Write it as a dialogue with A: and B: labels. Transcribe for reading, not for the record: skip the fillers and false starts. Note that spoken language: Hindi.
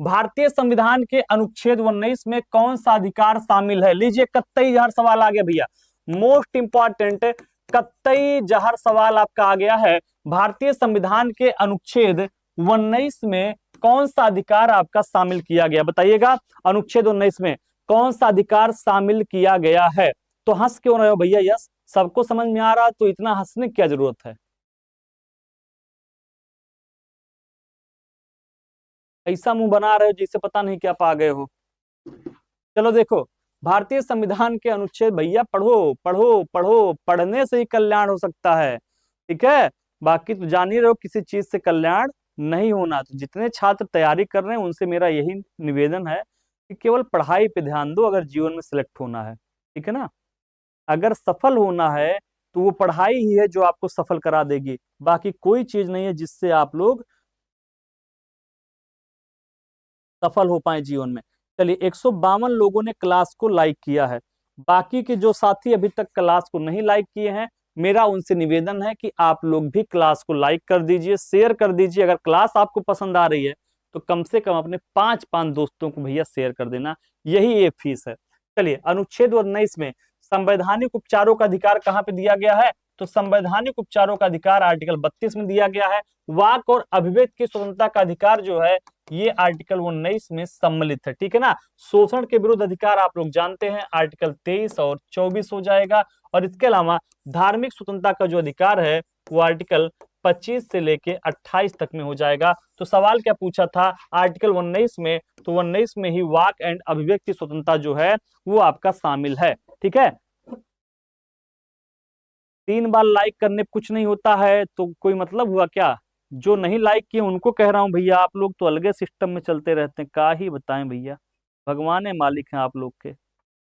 A: भारतीय संविधान के अनुच्छेद 19 में कौन सा अधिकार शामिल है? लीजिए कत्तई जहर सवाल आ गया भैया, मोस्ट इंपॉर्टेंट कत्तई जहर सवाल आपका आ गया है। भारतीय संविधान के अनुच्छेद 19 में कौन सा अधिकार आपका शामिल किया गया, बताइएगा। अनुच्छेद 19 में कौन सा अधिकार शामिल किया गया है? तो हंस क्यों रहे हो भैया? यस, सबको समझ में आ रहा, तो इतना हंसने की क्या जरूरत है? ऐसा मुंह बना रहे हो जैसे पता नहीं क्या पा गए हो। चलो देखो, भारतीय संविधान के अनुच्छेद, भैया पढ़ो पढ़ो पढ़ो, पढ़ने से ही कल्याण हो सकता है, ठीक है। बाकी तो जान ही रहे हो किसी चीज से कल्याण नहीं होना। तो जितने छात्र तैयारी कर रहे हैं उनसे मेरा यही निवेदन है कि केवल पढ़ाई पे ध्यान दो अगर जीवन में सिलेक्ट होना है, ठीक है ना। अगर सफल होना है तो वो पढ़ाई ही है जो आपको सफल करा देगी, बाकी कोई चीज नहीं है जिससे आप लोग सफल हो पाए जीवन में। चलिए, 152 लोगों ने क्लास को लाइक किया है। बाकी के जो साथी अभी तक क्लास को नहीं लाइक किए हैं, मेरा उनसे निवेदन है कि आप लोग भी क्लास को लाइक कर दीजिए, शेयर कर दीजिए। अगर क्लास आपको पसंद आ रही है तो कम से कम अपने 5 दोस्तों को भैया शेयर कर देना, यही एक फीस है। चलिए, अनुच्छेद 19 में संवैधानिक उपचारों का अधिकार कहाँ पे दिया गया है? तो संवैधानिक उपचारों का अधिकार आर्टिकल 32 में दिया गया है। वाक और अभिव्यक्ति की स्वतंत्रता का अधिकार जो है ये आर्टिकल 19 में सम्मिलित है, ठीक है ना। शोषण के विरुद्ध अधिकार आप लोग जानते हैं, आर्टिकल 23 और 24 हो जाएगा। और इसके अलावा धार्मिक स्वतंत्रता का जो अधिकार है वो आर्टिकल 25 से लेके 28 तक में हो जाएगा। तो सवाल क्या पूछा था आर्टिकल 19 में? तो 19 में ही वाक एंड अभिव्यक्ति स्वतंत्रता जो है वो आपका शामिल है, ठीक है। 3 बार लाइक करने पे कुछ नहीं होता है तो कोई मतलब हुआ क्या? जो नहीं लाइक किए उनको कह रहा हूं भैया, आप लोग तो अलगे सिस्टम में चलते रहते हैं, क्या ही बताएं भैया। भगवान है मालिक हैं आप लोग के।